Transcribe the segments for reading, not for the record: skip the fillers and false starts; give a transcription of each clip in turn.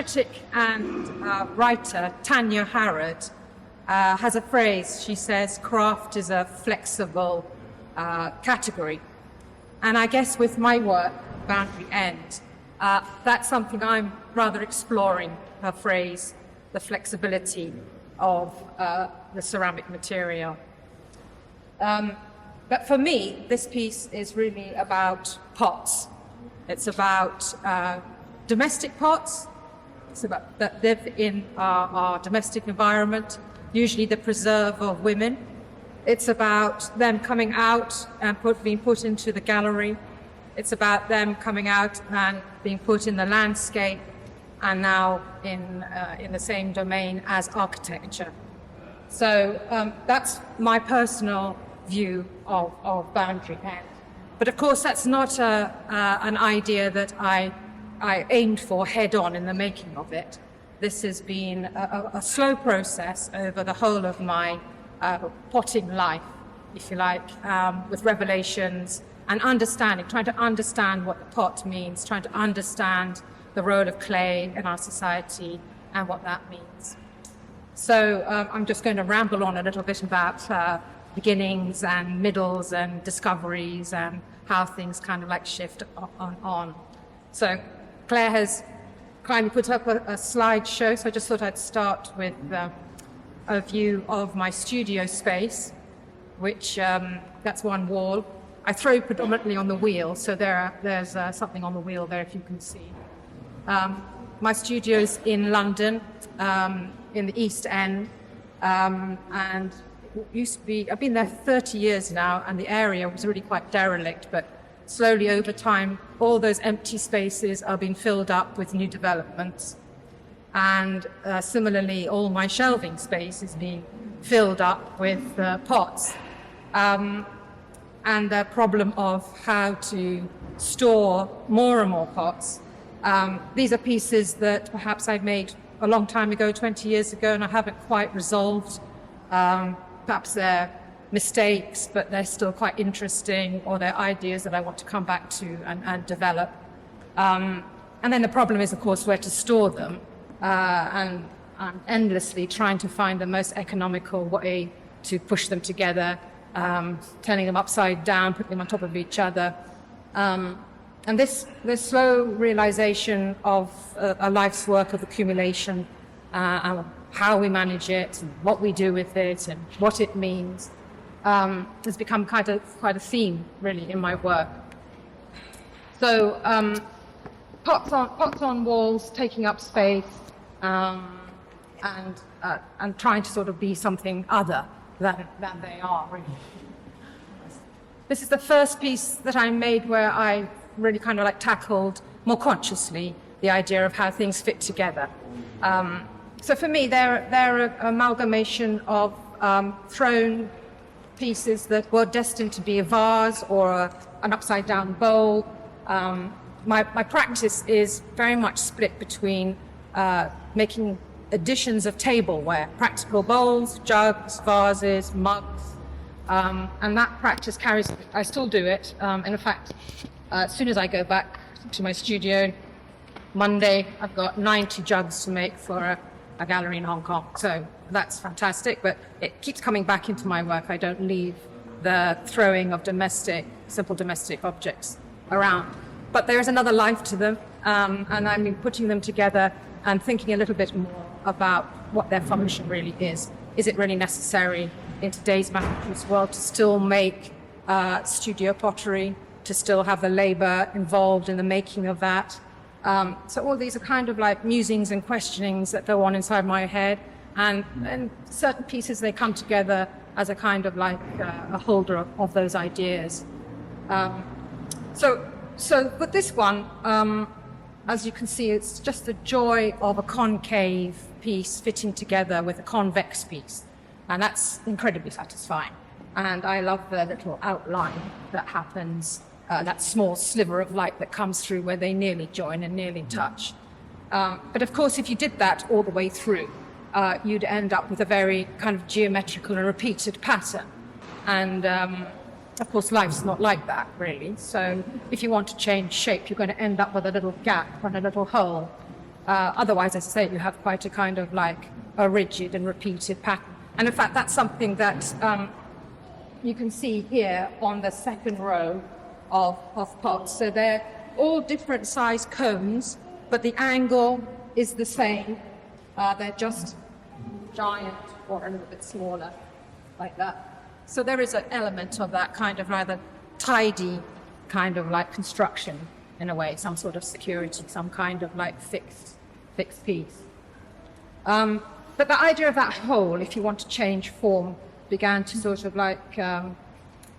critic and writer, Tanya Harrod, has a phrase. She says, craft is a flexible category. And I guess with my work, Boundary End, that's something I'm rather exploring, her phrase, the flexibility of the ceramic material. But for me, this piece is really about pots. It's about domestic pots. It's about that live in our domestic environment, usually the preserve of women. It's about them coming out and being put into the gallery. It's about them coming out and being put in the landscape and now in the same domain as architecture. So that's my personal view of Boundary End. But of course, that's not an idea that I aimed for head on in the making of it. This has been a slow process over the whole of my potting life, if you like, with revelations and understanding, trying to understand what the pot means, trying to understand the role of clay in our society and what that means. So I'm just going to ramble on a little bit about beginnings and middles and discoveries and how things kind of like shift on. So Claire has kindly put up a slideshow, so I just thought I'd start with a view of my studio space, which that's one wall. I throw predominantly on the wheel, so there's something on the wheel there if you can see. My studio's in London, in the East End, and it used to be, I've been there 30 years now, and the area was really quite derelict, but slowly over time, all those empty spaces are being filled up with new developments. And similarly, all my shelving space is being filled up with pots. And the problem of how to store more and more pots. These are pieces that perhaps I made a long time ago, 20 years ago, and I haven't quite resolved. Perhaps they're mistakes, but they're still quite interesting, or they're ideas that I want to come back to and develop. And then the problem is, of course, where to store them. And I'm endlessly trying to find the most economical way to push them together, turning them upside down, putting them on top of each other. And this slow realization of a life's work of accumulation, and how we manage it, and what we do with it, and what it means, has become quite a theme, really, in my work. So pots on walls, taking up space, and trying to sort of be something other than they are, really. This is the first piece that I made where I really kind of like tackled more consciously the idea of how things fit together. So for me, they're an amalgamation of thrown pieces that were destined to be a vase or an upside-down bowl. My practice is very much split between making additions of tableware, practical bowls, jugs, vases, mugs, and that practice carries, I still do it. And in fact, as soon as I go back to my studio, Monday, I've got 90 jugs to make for a gallery in Hong Kong. So that's fantastic, but it keeps coming back into my work. I don't leave the throwing of simple domestic objects around. But there is another life to them, and I've been putting them together and thinking a little bit more about what their function really is. Is it really necessary in today's mass world to still make studio pottery, to still have the labor involved in the making of that? So all these are kind of like musings and questionings that go on inside my head, and certain pieces, they come together as a kind of like a holder of those ideas. So with this one, as you can see, it's just the joy of a concave piece fitting together with a convex piece, and that's incredibly satisfying. And I love the little outline that happens, that small sliver of light that comes through where they nearly join and nearly touch. But of course, if you did that all the way through, you'd end up with a very kind of geometrical and repeated pattern. And of course, life's not like that, really. So if you want to change shape, you're going to end up with a little gap and a little hole. Otherwise, as I say, you have quite a kind of like a rigid and repeated pattern. And in fact, that's something that you can see here on the second row of pots. So they're all different size cones, but the angle is the same. They're just giant or a little bit smaller, like that. So there is an element of that kind of rather tidy kind of like construction in a way, some sort of security, some kind of like fixed piece. But the idea of that whole, if you want to change form, began to sort of like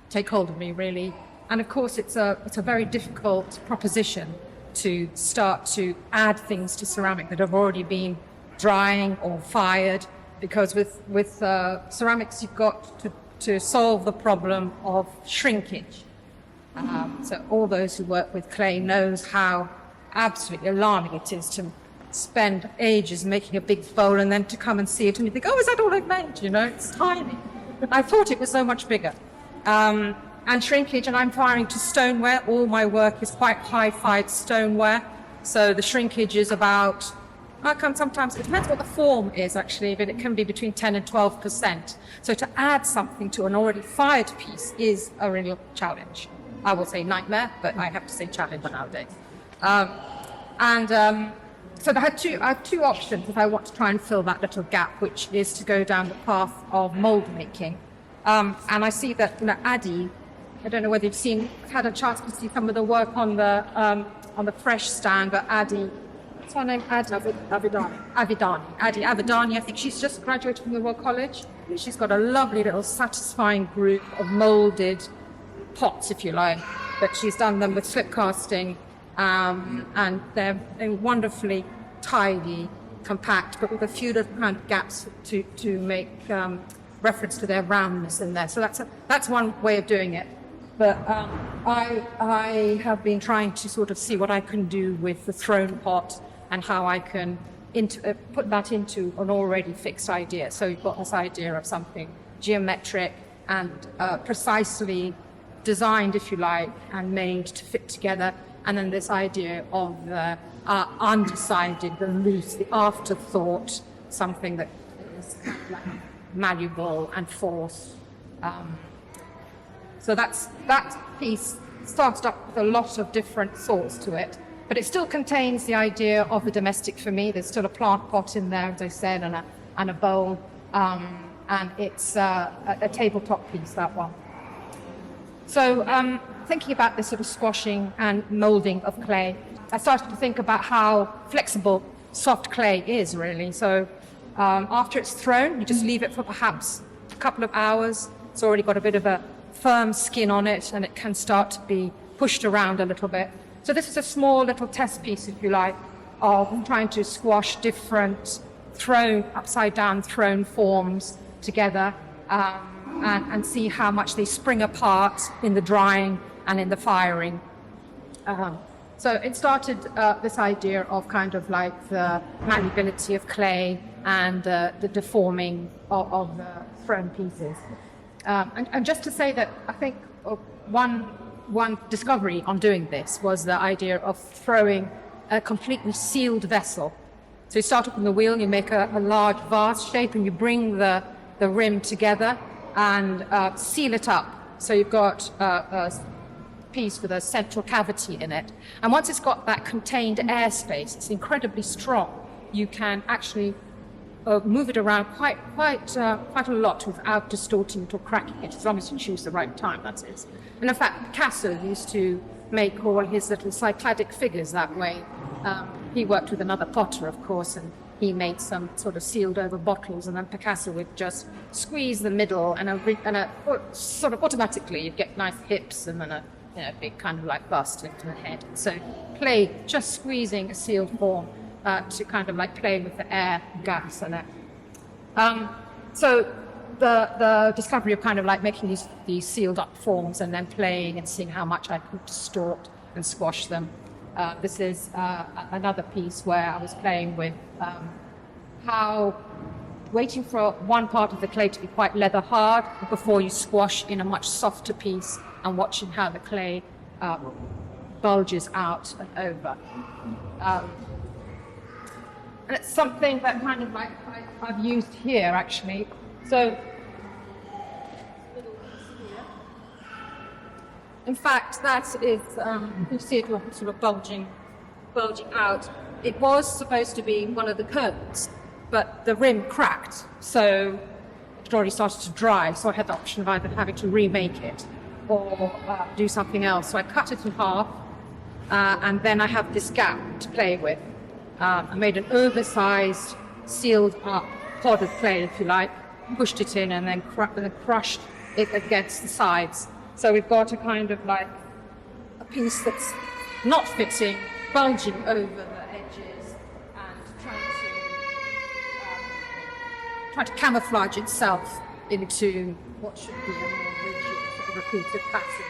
take hold of me really. And of course, it's a very difficult proposition to start to add things to ceramic that have already been drying or fired, because with ceramics you've got to solve the problem of shrinkage. So all those who work with clay knows how absolutely alarming it is to spend ages making a big bowl and then to come and see it and you think, oh, is that all I've made? You know, it's tiny. I thought it was so much bigger. And shrinkage, and I'm firing to stoneware. All my work is quite high-fied stoneware. So the shrinkage is about, sometimes, it depends what the form is actually, but it can be between 10 and 12%. So to add something to an already fired piece is a real challenge. I will say nightmare, but I have to say challenge nowadays. So I have two options if I want to try and fill that little gap, which is to go down the path of mold making. And I see that Addy, I don't know whether you've had a chance to see some of the work on the fresh stand, but Addy, what's her name? Addy Avidani. I think she's just graduated from the Royal College. She's got a lovely little satisfying group of molded pots, if you like, but she's done them with slip casting, and they're wonderfully tidy, compact, but with a few little kind of gaps to make reference to their roundness in there. So that's one way of doing it. But I have been trying to sort of see what I can do with the throne pot and how I can put that into an already fixed idea. So you've got this idea of something geometric and precisely designed, if you like, and made to fit together. And then this idea of the undecided, the loose, the afterthought, something that is kind of like malleable and force. So that piece started up with a lot of different thoughts to it, but it still contains the idea of the domestic for me. There's still a plant pot in there, as I said, and a bowl, and it's a tabletop piece, that one. So thinking about this sort of squashing and molding of clay, I started to think about how flexible soft clay is really. So after it's thrown, you just leave it for perhaps a couple of hours. It's already got a bit of a firm skin on it, and it can start to be pushed around a little bit. So this is a small little test piece, if you like, of trying to squash different upside down thrown forms together, and see how much they spring apart in the drying and in the firing. So it started this idea of kind of like the malleability of clay and the deforming of the thrown pieces. And just to say that I think one discovery on doing this was the idea of throwing a completely sealed vessel. So you start up on the wheel, you make a large vase shape, and you bring the rim together and seal it up. So you've got a piece with a central cavity in it. And once it's got that contained airspace, it's incredibly strong. You can actually move it around quite a lot without distorting it or cracking it, as long as you choose the right time, that's it. And in fact, Picasso used to make all his little cycladic figures that way. He worked with another potter, of course, and he made some sort of sealed over bottles, and then Picasso would just squeeze the middle and sort of automatically you'd get nice hips and then a big kind of like bust into the head. So clay, just squeezing a sealed form to kind of like play with the air gaps in it. So the discovery of kind of like making these sealed up forms and then playing and seeing how much I could distort and squash them. This is another piece where I was playing with how waiting for one part of the clay to be quite leather hard before you squash in a much softer piece, and watching how the clay bulges out and over. And it's something that kind of like I've used here actually. So, in fact, that is, you see it sort of bulging out. It was supposed to be one of the curtains, but the rim cracked, so it had already started to dry, so I had the option of either having to remake it or do something else. So I cut it in half, and then I have this gap to play with. I made an oversized, sealed up pod of clay, if you like, pushed it in, and then crushed it against the sides. So we've got a kind of like a piece that's not fitting, bulging over the edges, and trying to camouflage itself into what should be a more rigid, sort of repeated pattern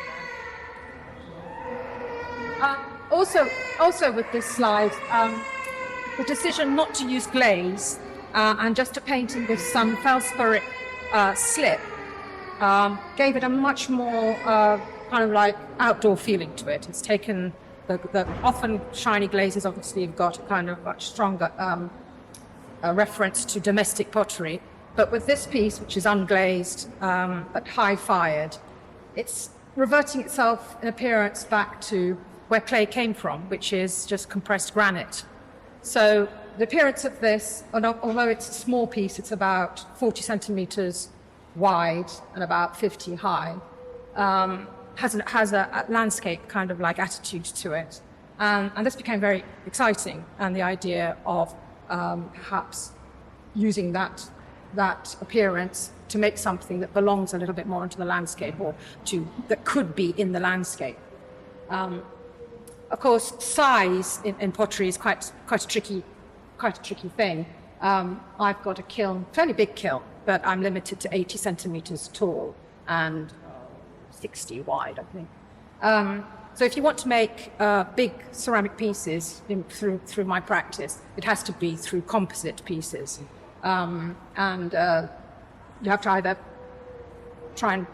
there. Also with this slide, the decision not to use glaze and just to paint it with some felsparic slip gave it a much more kind of like outdoor feeling to it. It's taken the often shiny glazes obviously have got a kind of much stronger a reference to domestic pottery, but with this piece, which is unglazed but high-fired, it's reverting itself in appearance back to where clay came from, which is just compressed granite. So the appearance of this, although it's a small piece, it's about 40 centimeters wide and about 50 high, has a landscape kind of like attitude to it. And this became very exciting, and the idea of perhaps using that appearance to make something that belongs a little bit more into the landscape, or that could be in the landscape. Of course, size in pottery is quite a tricky thing. I've got a kiln, fairly big kiln, but I'm limited to 80 centimeters tall and 60 wide, I think. So if you want to make big ceramic pieces through my practice, it has to be through composite pieces. And you have to either try and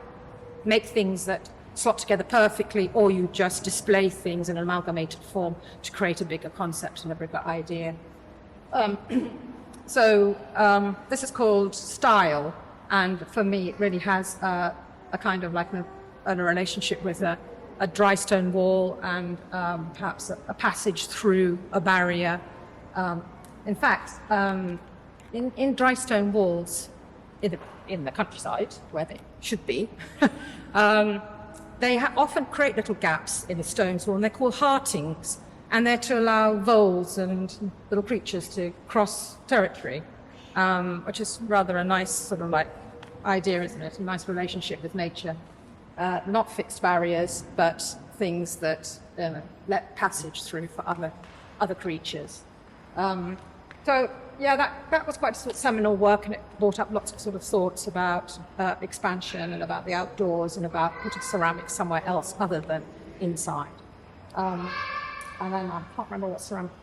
make things that slot together perfectly, or you just display things in an amalgamated form to create a bigger concept and a bigger idea. So this is called style, and for me it really has a kind of like a relationship with a dry stone wall and perhaps a passage through a barrier. In fact, in dry stone walls in the countryside, where they should be, they often create little gaps in the stone wall, and they're called heartings, and they're to allow voles and little creatures to cross territory, which is rather a nice sort of like idea, isn't it? A nice relationship with nature. Not fixed barriers, but things that let passage through for other creatures. So yeah, that was quite a sort of seminal work, and it brought up lots of sort of thoughts about expansion and about the outdoors and about putting ceramics somewhere else other than inside. And then I can't remember what ceramics.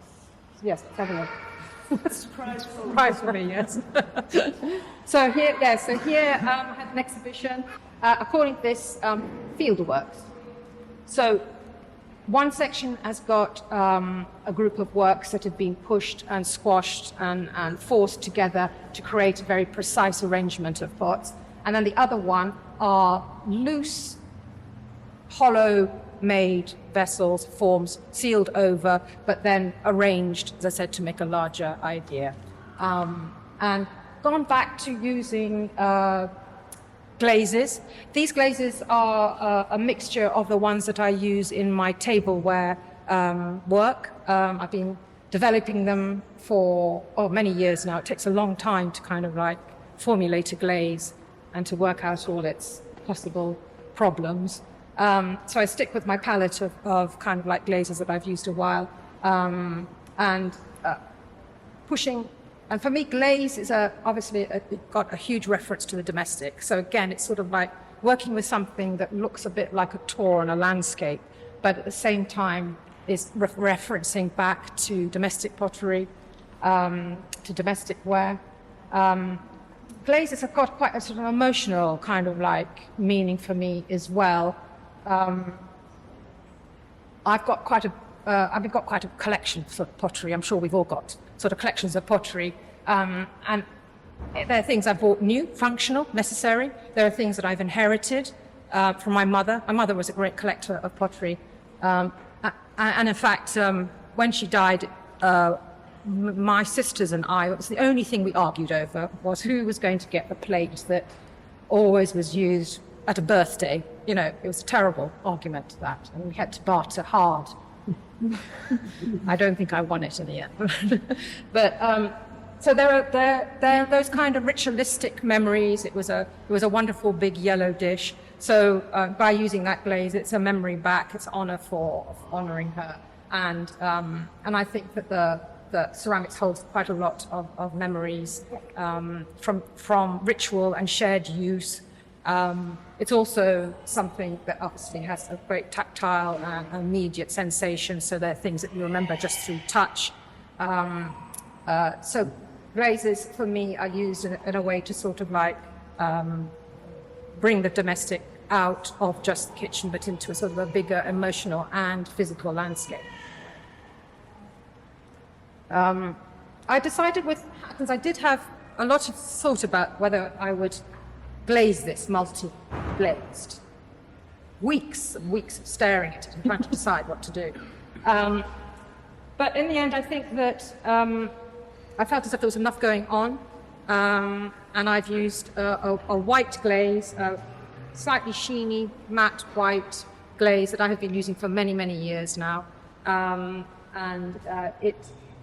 Yes, Evelyn. Surprise for me, yes. So here I had an exhibition. According to this, field works. So one section has got a group of works that have been pushed and squashed and forced together to create a very precise arrangement of pots. And then the other one are loose, hollow-made vessels, forms sealed over, but then arranged, as I said, to make a larger idea. And gone back to using glazes. These glazes are a mixture of the ones that I use in my tableware work. I've been developing them for many years now. It takes a long time to kind of like formulate a glaze and to work out all its possible problems. So I stick with my palette of kind of like glazes that I've used a while, and pushing. And for me, glaze is obviously got a huge reference to the domestic. So again, it's sort of like working with something that looks a bit like a tour on a landscape, but at the same time is referencing back to domestic pottery, to domestic ware. Glazes have got quite a sort of emotional kind of like meaning for me as well. I've got quite a I've got quite a collection of pottery. I'm sure we've all got sort of collections of pottery. And there are things I bought new, functional, necessary. There are things that I've inherited from my mother. My mother was a great collector of pottery. And in fact, when she died, my sisters and I, it was the only thing we argued over was who was going to get the plate that always was used at a birthday. You know, it was a terrible argument, that, and we had to barter hard. I don't think I won it in the end. But so there are those kind of ritualistic memories. It was a wonderful big yellow dish. So by using that glaze, it's a memory back. It's honouring her, and I think that the ceramics holds quite a lot of memories from ritual and shared use. It's also something that obviously has a great tactile and immediate sensation, so they're things that you remember just through touch. So glazes, for me, are used in a way to sort of like bring the domestic out of just the kitchen, but into a sort of a bigger emotional and physical landscape. I decided with Hackens, I did have a lot of thought about whether I would glaze this multi-glazed. Weeks and weeks of staring at it and trying to decide what to do. But in the end, I think that I felt as if there was enough going on, and I've used a white glaze, a slightly sheeny, matte white glaze that I have been using for many, many years now.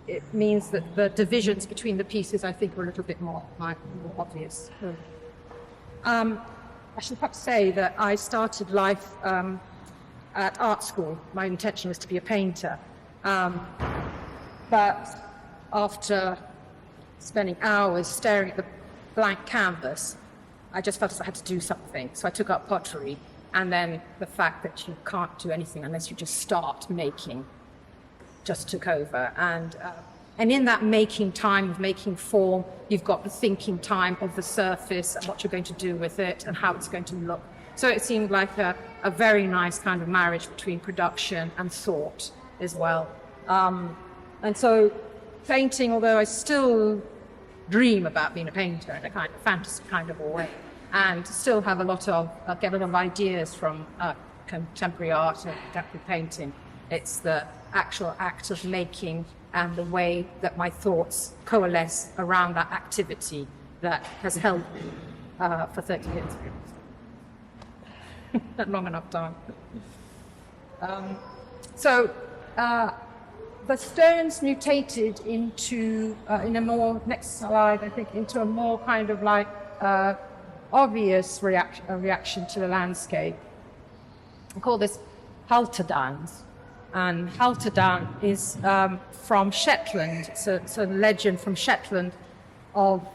It means that the divisions between the pieces, I think, are a little bit more obvious. I should perhaps say that I started life at art school. My intention was to be a painter. But after spending hours staring at the blank canvas, I just felt as I had to do something. So I took up pottery, and then the fact that you can't do anything unless you just start making just took over. And in that making time of making form, you've got the thinking time of the surface and what you're going to do with it and how it's going to look. So it seemed like a very nice kind of marriage between production and thought as well. And so painting, although I still dream about being a painter in a kind of fantasy kind of a way, and still have get a lot of ideas from contemporary art and contemporary painting, it's the actual act of making and the way that my thoughts coalesce around that activity that has held me for 30 years. Long enough time. The stones mutated into, next slide, I think, into a more kind of like obvious reaction to the landscape. I call this halterdans. And halterdan is from Shetland. It's a legend from Shetland of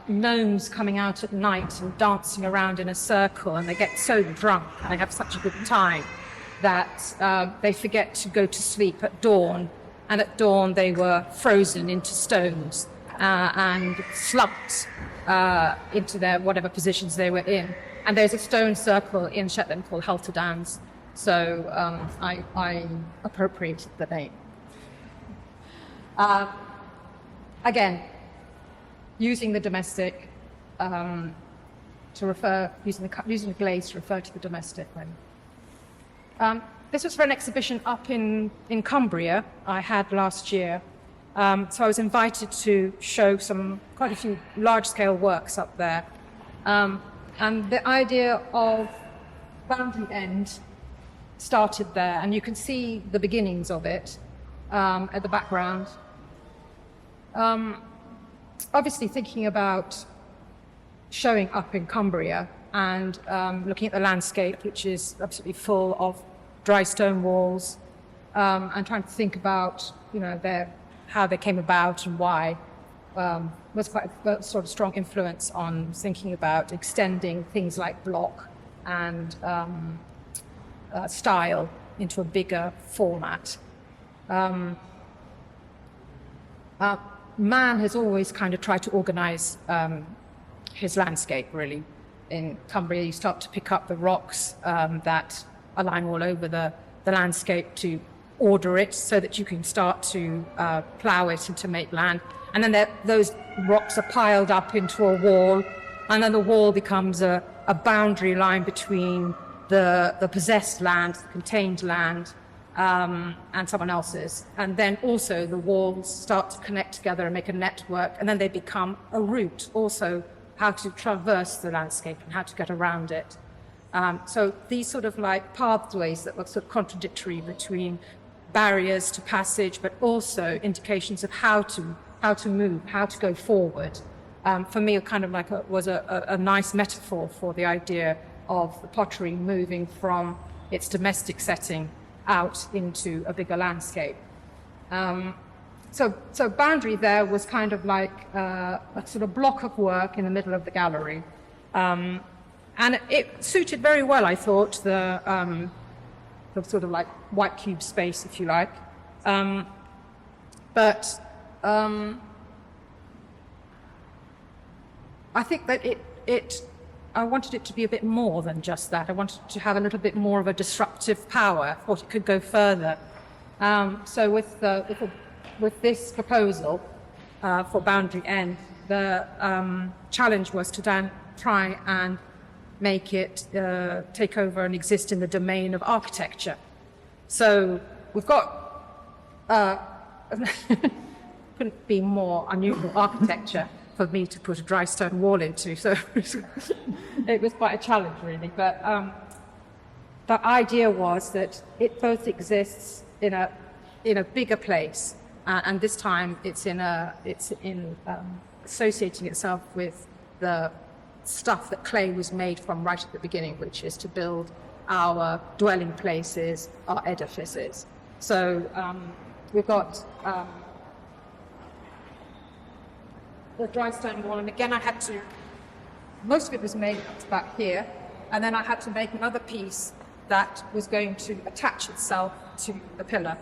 gnomes coming out at night and dancing around in a circle, and they get so drunk and they have such a good time that they forget to go to sleep at dawn, and at dawn they were frozen into stones and slumped into their whatever positions they were in. And there's a stone circle in Shetland called halterdans. So I appropriated the name. Again, using the domestic using the glaze to refer to the domestic. This was for an exhibition up in Cumbria I had last year. So I was invited to show quite a few large-scale works up there. And the idea of boundary end started there, and you can see the beginnings of it at the background. Obviously thinking about showing up in Cumbria and looking at the landscape, which is absolutely full of dry stone walls, and trying to think about, how they came about and why, was quite a sort of strong influence on thinking about extending things like block and style into a bigger format. Man has always kind of tried to organize his landscape, really. In Cumbria, you start to pick up the rocks that are lying all over the landscape to order it so that you can start to plow it and to make land. And then those rocks are piled up into a wall, and then the wall becomes a boundary line between the possessed land, the contained land, and someone else's. And then also the walls start to connect together and make a network, and then they become a route also, how to traverse the landscape and how to get around it. So these sort of like pathways that were sort of contradictory between barriers to passage, but also indications of how to move, how to go forward. For me, it kind of like was a nice metaphor for the idea of the pottery moving from its domestic setting out into a bigger landscape. So boundary there was kind of like a sort of block of work in the middle of the gallery. And it suited very well, I thought, the sort of like white cube space, if you like. But I think that I wanted it to be a bit more than just that. I wanted it to have a little bit more of a disruptive power. I thought it could go further. So with this proposal for Boundary End, the challenge was to then try and make it take over and exist in the domain of architecture. So we've got couldn't be more unusual architecture for me to put a dry stone wall into. So it was quite a challenge, really. But the idea was that it both exists in a bigger place, and this time it's in associating itself with the stuff that clay was made from right at the beginning, which is to build our dwelling places, our edifices. So we've got the dry stone wall, and again most of it was made up to back here, and then I had to make another piece that was going to attach itself to the pillar.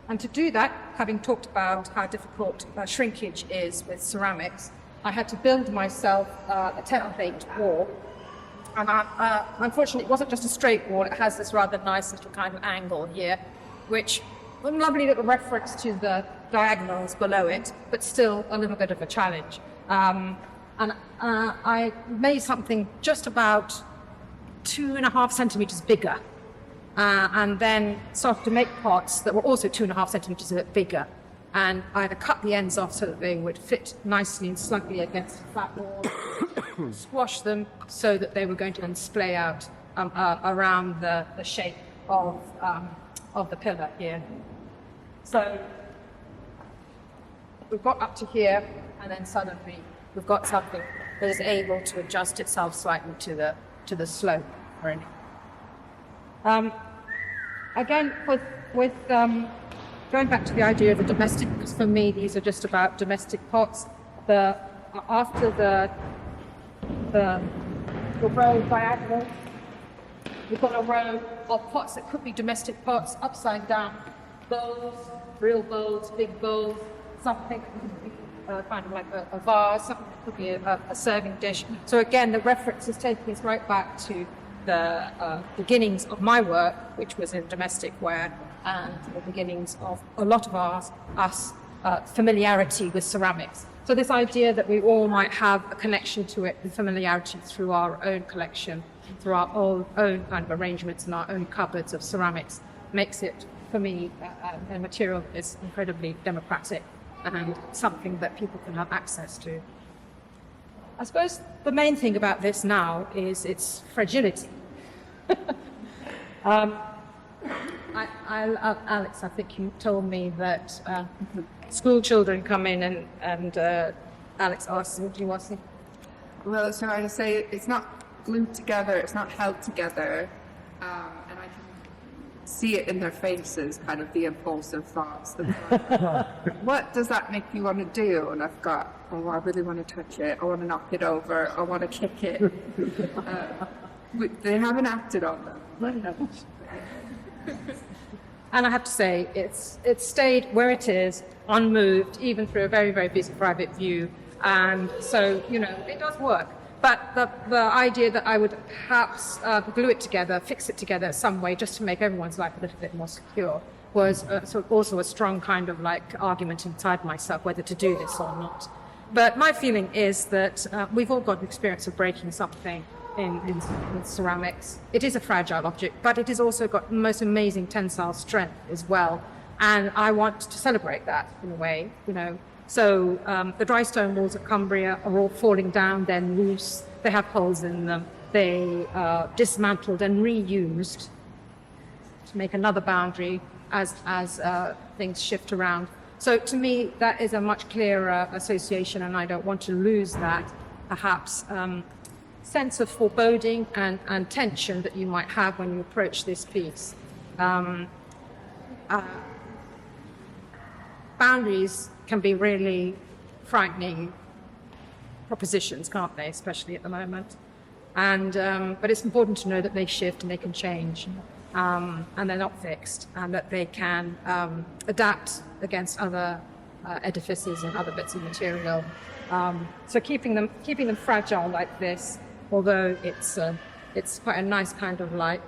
And to do that, having talked about how difficult shrinkage is with ceramics, I had to build myself a template wall. And unfortunately, it wasn't just a straight wall, it has this rather nice little kind of angle here, which was a lovely little reference to the diagonals below it, but still a little bit of a challenge. And I made something just about 2.5 centimeters bigger, and then started to make pots that were also 2.5 centimeters bigger. And I had to cut the ends off so that they would fit nicely and snugly against the flat wall, squash them so that they were going to then splay out around the shape of the pillar here. So we've got up to here, and then suddenly we've got something that is able to adjust itself slightly to the slope. Really. Again, with going back to the idea of the domestic, because for me these are just about domestic pots. After the row diagonal, we've got a row of pots that could be domestic pots, upside down bowls, real bowls, big bowls, something could be kind of like a vase, something that could be a serving dish. So again, the reference is taking us right back to the beginnings of my work, which was in domestic ware, and the beginnings of a lot of us familiarity with ceramics. So this idea that we all might have a connection to it, the familiarity through our own collection, through our own kind of arrangements and our own cupboards of ceramics, makes it, for me, a material that is incredibly democratic and something that people can have access to. I suppose the main thing about this now is its fragility. Alex, I think you told me that school children come in and Alex asks, what do you want to say? Well, so I say it's not glued together, it's not held together, and I can see it in their faces, kind of the impulsive thoughts. What does that make you want to do? And I've got, oh, I really want to touch it, I want to knock it over, I want to kick it. They haven't acted on them. And I have to say, it's stayed where it is, unmoved, even through a very, very busy private view. And so, it does work. But the idea that I would perhaps glue it together, fix it together some way, just to make everyone's life a little bit more secure, was also a strong kind of like argument inside myself whether to do this or not. But my feeling is that we've all got an experience of breaking something in ceramics. It is a fragile object, but it has also got the most amazing tensile strength as well. And I want to celebrate that in a way, you know. So the dry stone walls at Cumbria are all falling down, they're loose, they have holes in them. They are dismantled and reused to make another boundary as things shift around. So to me, that is a much clearer association, and I don't want to lose that, perhaps, sense of foreboding and tension that you might have when you approach this piece. Boundaries can be really frightening propositions, can't they, especially at the moment? And but it's important to know that they shift and they can change, and they're not fixed, and that they can adapt against other edifices and other bits of material. So keeping them fragile like this, although it's quite a nice kind of like,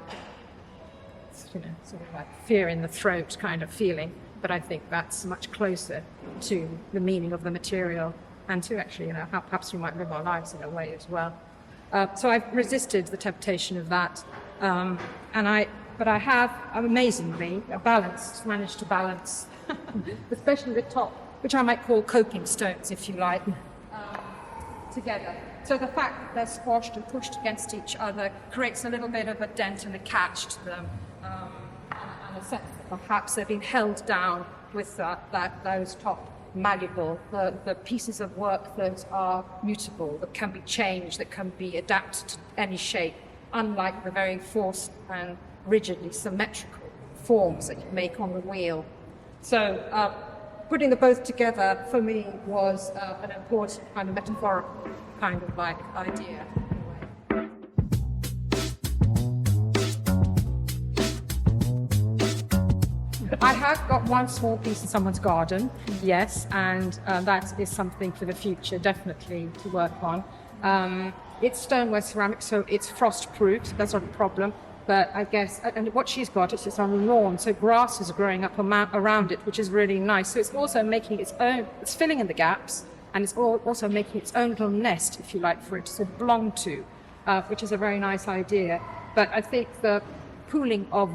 you know, sort of like fear in the throat kind of feeling. But I think that's much closer to the meaning of the material and to actually, you know, how perhaps we might live our lives in a way as well. So I've resisted the temptation of that, but I have amazingly managed to balance, especially the top, which I might call coping stones, if you like, together. So the fact that they're squashed and pushed against each other creates a little bit of a dent and a catch to them, and a sense that perhaps they've been held down with those top malleable, the pieces of work that are mutable, that can be changed, that can be adapted to any shape, unlike the very forced and rigidly symmetrical forms that you make on the wheel. So putting them both together for me was an important kind of metaphorical kind of like idea. I have got one small piece in someone's garden, yes, and that is something for the future, definitely, to work on. It's stoneware ceramic, so it's frost-proof, that's not a problem. But I guess, and what she's got is it's on a lawn, so grass is growing up around it, which is really nice. So it's also making its own, it's filling in the gaps, and it's also making its own little nest, if you like, for it to sort of belong to, which is a very nice idea. But I think the pooling of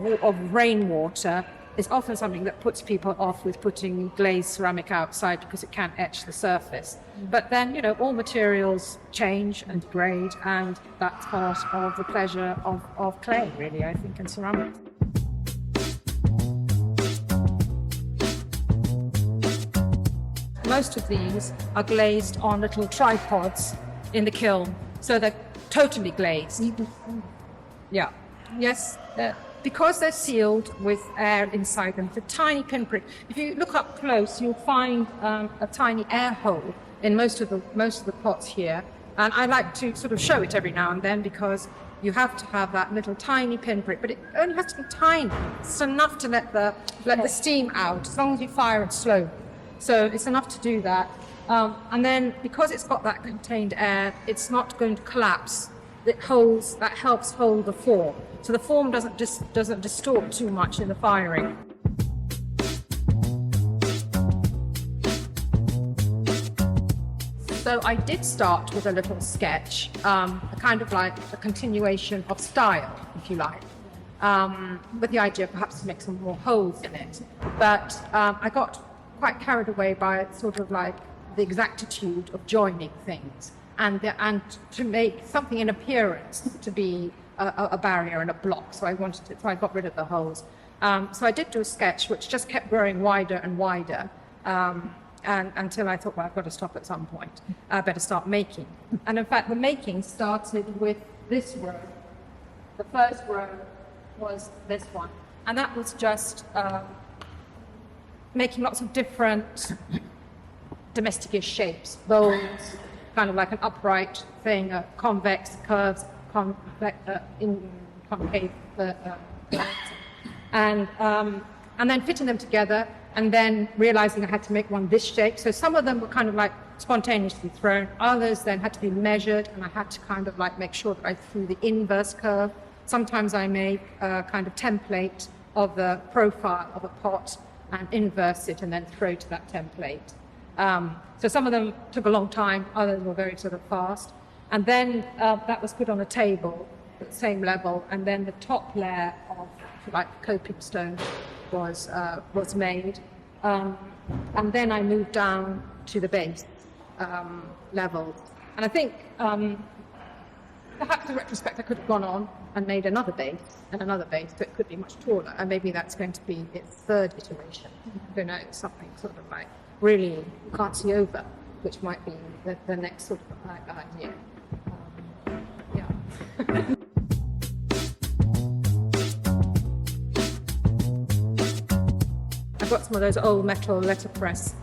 rainwater is often something that puts people off with putting glazed ceramic outside because it can etch the surface. But then, you know, all materials change and degrade, and that's part of the pleasure of clay, really, I think, and ceramic. Most of these are glazed on little tripods in the kiln, so they're totally glazed. Yeah. Yes. Because they're sealed with air inside them, the tiny pinprick. If you look up close, you'll find a tiny air hole in most of the pots here. And I like to sort of show it every now and then because you have to have that little tiny pinprick, but it only has to be tiny. It's enough to let the steam out, as long as you fire it slowly. So it's enough to do that. And then because it's got that contained air, it's not going to collapse. That helps hold the form. So the form doesn't distort too much in the firing. So I did start with a little sketch, kind of like a continuation of style, if you like, with the idea perhaps to make some more holes in it. But I got quite carried away by sort of like the exactitude of joining things. And to make something in appearance to be a barrier and a block. So I got rid of the holes. So I did do a sketch which just kept growing wider and wider, and until I thought, well, I've got to stop at some point. I better start making. And in fact, the making started with this row. The first row was this one. And that was just making lots of different domestic-ish shapes, bowls, kind of like an upright thing, convex, curves, concave, and then fitting them together, and then realizing I had to make one this shape. So some of them were kind of like spontaneously thrown. Others then had to be measured, and I had to kind of like make sure that I threw the inverse curve. Sometimes I make a kind of template of the profile of a pot and inverse it and then throw to that template. So some of them took a long time, others were very sort of fast. And then that was put on a table at the same level, and then the top layer of, if you like, coping stone was made. And then I moved down to the base level. And I think perhaps in retrospect I could have gone on and made another base and another base, so it could be much taller, and maybe that's going to be its third iteration. I don't know, something sort of like really you can't see over, which might be the next sort of like idea. Yeah. I've got some of those old metal letterpress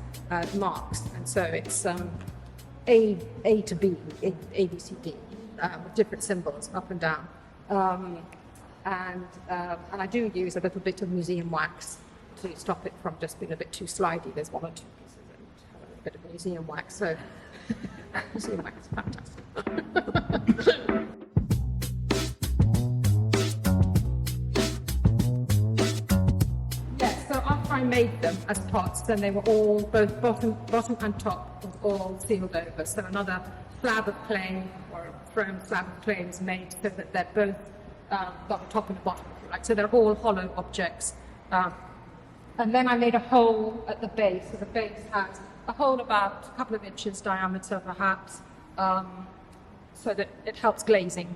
marks, and so it's A to B, A, B, C, D, with different symbols up and down. And I do use a little bit of museum wax to stop it from just being a bit too slidey. There's one or two pieces that have a little bit of museum wax, so museum wax is fantastic. Yes, so after I made them as pots, then they were all, both bottom and top, was all sealed over. So another slab of clay or a thrown slab of clay was made so that they're both got the top and the bottom, if you like. So they're all hollow objects. And then I made a hole at the base. So the base has a hole about a couple of inches diameter, perhaps, so that it helps glazing.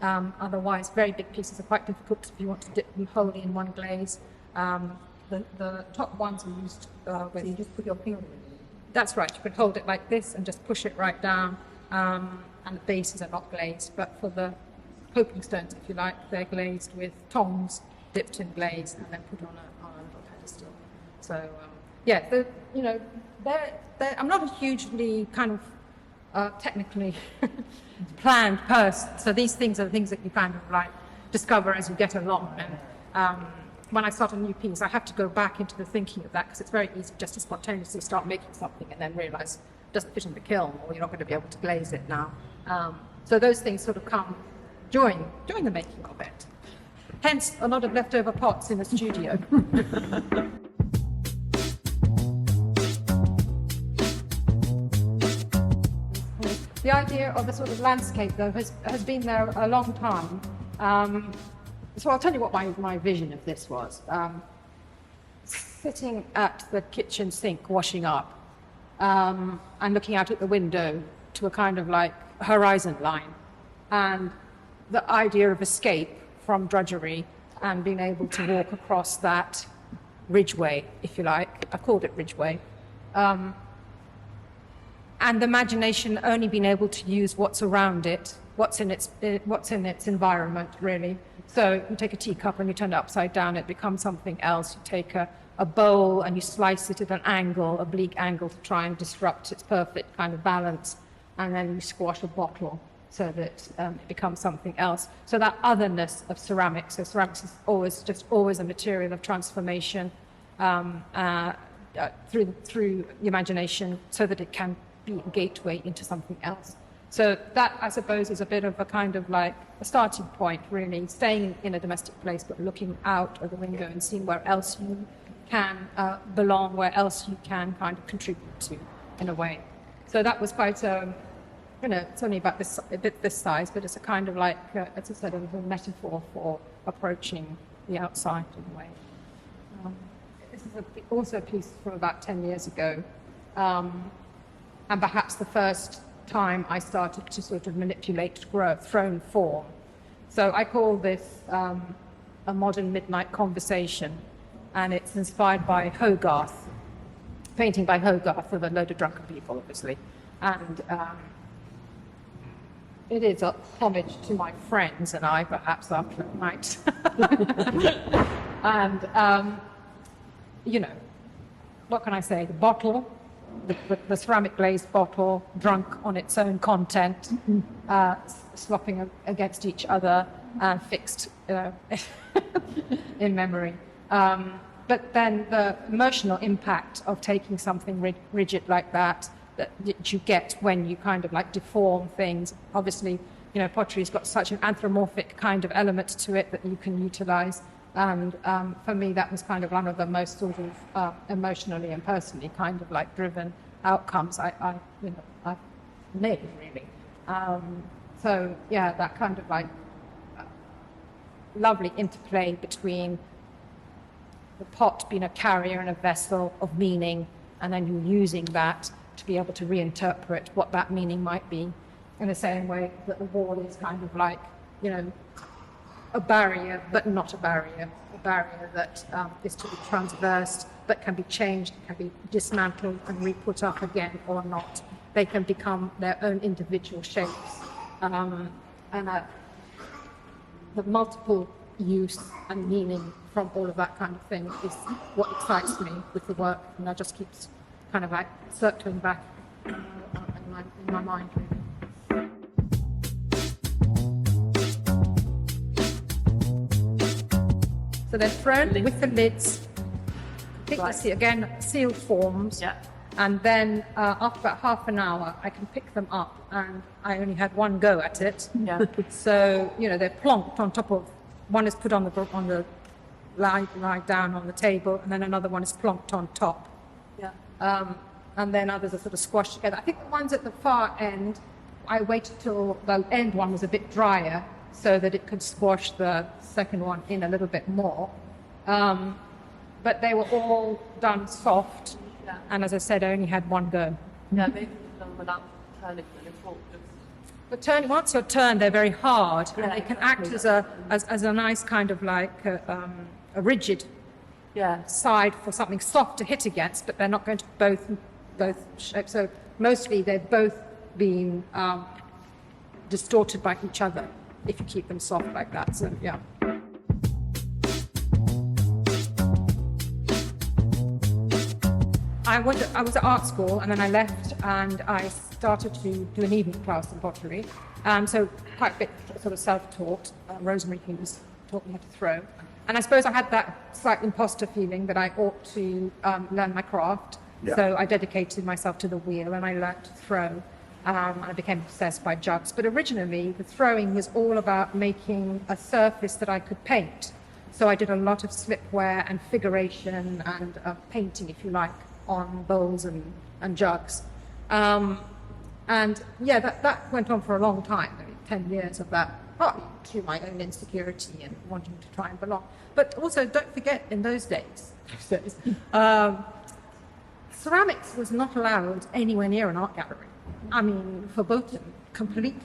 Otherwise, very big pieces are quite difficult if you want to dip them wholly in one glaze. The top ones are used with... So you just put your finger in it? That's right. You can hold it like this and just push it right down. And the bases are not glazed. But for the coping stones, if you like, they're glazed with tongs dipped in glaze and then put on a little pedestal. So, yeah, I'm not a hugely kind of technically planned person. So these things are the things that you kind of like discover as you get along. And when I start a new piece, I have to go back into the thinking of that, because it's very easy just to spontaneously start making something and then realize it doesn't fit in the kiln, or you're not going to be able to glaze it now. So those things sort of come during the making of it. Hence, a lot of leftover pots in the studio. The idea of a sort of landscape, though, has been there a long time. So I'll tell you what my vision of this was. Sitting at the kitchen sink, washing up, and looking out at the window to a kind of like horizon line, and the idea of escape from drudgery and being able to walk across that ridgeway, if you like. I called it ridgeway. And the imagination only being able to use what's around it, what's in its environment, really. So you take a teacup and you turn it upside down, it becomes something else. You take a bowl and you slice it at an angle, a bleak angle, to try and disrupt its perfect kind of balance, and then you squash a bottle so that it becomes something else. So that otherness of ceramics. So ceramics is always a material of transformation through the imagination, so that it can be a gateway into something else. So that, I suppose, is a bit of a kind of like a starting point, really, staying in a domestic place, but looking out of the window and seeing where else you can belong, where else you can kind of contribute to, in a way. So that was quite it's only about this size, but it's a kind of like, it's a sort of a metaphor for approaching the outside, in a way. This is also a piece from about 10 years ago, and perhaps the first time I started to sort of manipulate thrown form. So I call this a modern midnight conversation, and it's inspired by Hogarth, painting by Hogarth of a load of drunken people, obviously. And it is a homage to my friends and I, perhaps, after a night. And, what can I say? The bottle, the ceramic glazed bottle, drunk on its own content, slopping against each other, fixed in memory. But then the emotional impact of taking something rigid like that that you get when you kind of like deform things. Obviously, pottery's got such an anthropomorphic kind of element to it that you can utilize. And for me, that was kind of one of the most sort of emotionally and personally kind of like driven outcomes I made, really. So yeah, that kind of like lovely interplay between the pot being a carrier and a vessel of meaning, and then you using that to be able to reinterpret what that meaning might be, in the same way that the wall is kind of like, a barrier, but not a barrier that is to be transversed, but can be changed, can be dismantled and re-put up again or not. They can become their own individual shapes. The multiple use and meaning from all of that kind of thing is what excites me with the work, and that just keeps kind of like circling back in my mind, really. So they're thrown with the lids, completely again, sealed forms. Yeah. And then after about half an hour, I can pick them up, and I only had one go at it. Yeah. So, they're plonked on top of, one is put on the lie down on the table, and then another one is plonked on top. Yeah. And then others are sort of squashed together. I think the ones at the far end, I waited till the end one was a bit drier so that it could squash the second one in a little bit more. But they were all done soft. Yeah. And as I said, I only had one go. Yeah, maybe without turning them. Once you're turned, they're very hard, and they can act as a nice kind of like a rigid side for something soft to hit against, but they're not going to both shape. So mostly they're both being distorted by each other if you keep them soft like that. So yeah. I was at art school, and then I left and I started to do an evening class in pottery. So quite a bit sort of self-taught. Rosemary Hughes taught me how to throw. And I suppose I had that slight imposter feeling that I ought to learn my craft. Yeah. So I dedicated myself to the wheel and I learned to throw. I became obsessed by jugs. But originally, the throwing was all about making a surface that I could paint. So I did a lot of slipware and figuration and painting, if you like, on bowls and jugs. And yeah, that went on for a long time, 10 years of that, partly to my own insecurity and wanting to try and belong. But also, don't forget, in those days, ceramics was not allowed anywhere near an art gallery. I mean, verboten, completely.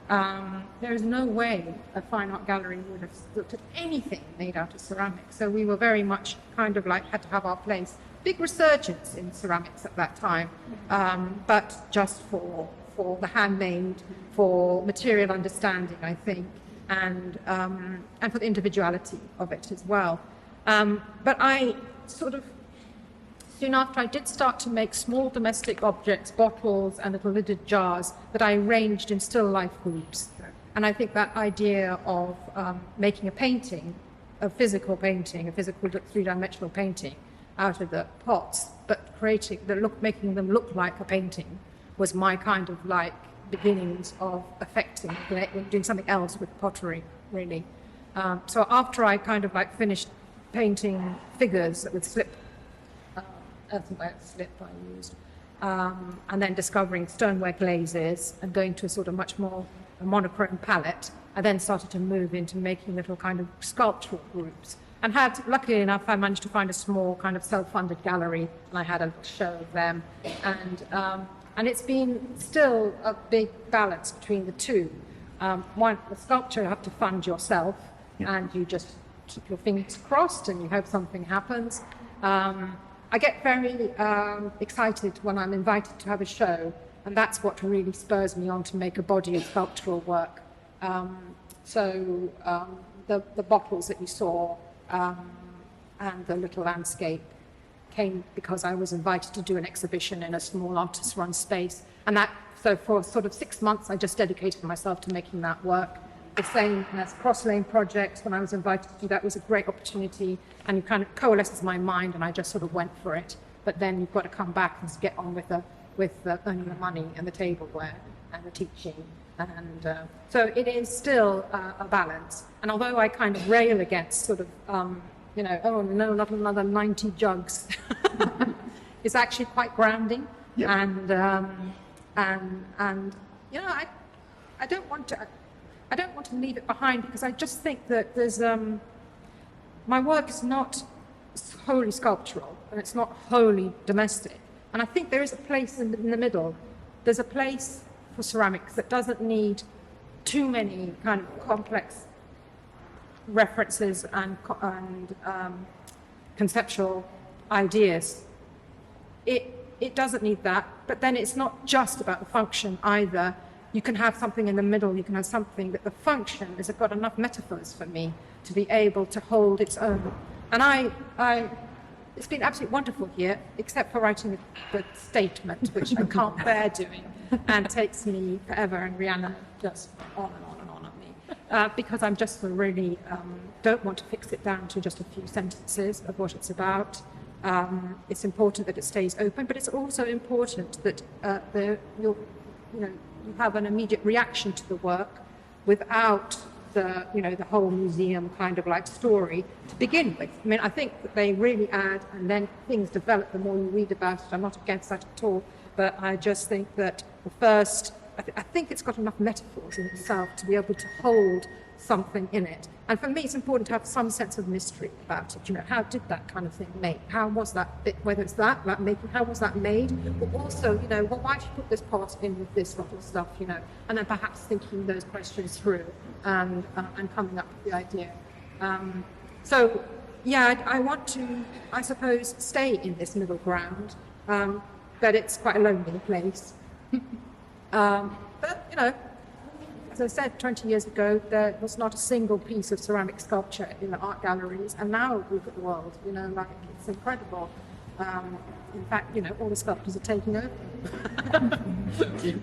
There is no way a fine art gallery would have looked at anything made out of ceramics. So we were very much kind of like had to have our place. Big resurgence in ceramics at that time, but just for the handmade, for material understanding, I think, and for the individuality of it as well. But I sort of, soon after, I did start to make small domestic objects, bottles and little lidded jars that I arranged in still life groups. And I think that idea of making a painting, a physical three-dimensional painting, out of the pots, but making them look like a painting was my kind of like beginnings of affecting, doing something else with pottery, really. So after I kind of like finished painting figures with earthenware slip I used, and then discovering stoneware glazes and going to a sort of much more monochrome palette, I then started to move into making little kind of sculptural groups. And luckily enough, I managed to find a small kind of self-funded gallery, and I had a little show of them. And it's been still a big balance between the two. The sculpture you have to fund yourself, and you just keep your fingers crossed and you hope something happens. I get very excited when I'm invited to have a show, and that's what really spurs me on to make a body of sculptural work. The bottles that you saw, and the little landscape came because I was invited to do an exhibition in a small artist-run space. So for sort of 6 months, I just dedicated myself to making that work. The same as cross-lane projects, when I was invited to do that, was a great opportunity, and it kind of coalesces my mind, and I just sort of went for it. But then you've got to come back and get on with with earning the money and the tableware and the teaching. And so it is still a balance. And although I kind of rail against sort of, you know, oh no, not another 90 jugs, it's actually quite grounding. Yeah. And you know, I don't want to leave it behind, because I just think that there's my work is not wholly sculptural and it's not wholly domestic. And I think there is a place in the middle. There's a place for ceramics that doesn't need too many kind of complex references and conceptual ideas. It doesn't need that, but then it's not just about the function either. You can have something in the middle, you can have something that the function has got enough metaphors for me to be able to hold its own. And it's been absolutely wonderful here, except for writing the statement, which I can't bear doing, and takes me forever, and Rihanna just on and on and on at me, because I'm just really don't want to fix it down to just a few sentences of what it's about. It's important that it stays open, but it's also important that you have an immediate reaction to the work without the whole museum kind of like story to begin with. I mean, I think that they really add, and then things develop the more you read about it. I'm not against that at all, but I just think that the first, I think it's got enough metaphors in itself to be able to hold something in it. And for me, it's important to have some sense of mystery about it. You know, how did that kind of thing make? How was that bit, whether it's that making, how was that made? But also, you know, well, why did you put this part in with this lot of stuff, you know? And then perhaps thinking those questions through and coming up with the idea. So, yeah, I want to, I suppose, stay in this middle ground, but it's quite a lonely place. But, you know, as I said, 20 years ago, there was not a single piece of ceramic sculpture in the art galleries, and now look at the world, you know, like, it's incredible. In fact, you know, all the sculptors are taking over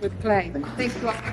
with clay. Thanks a lot.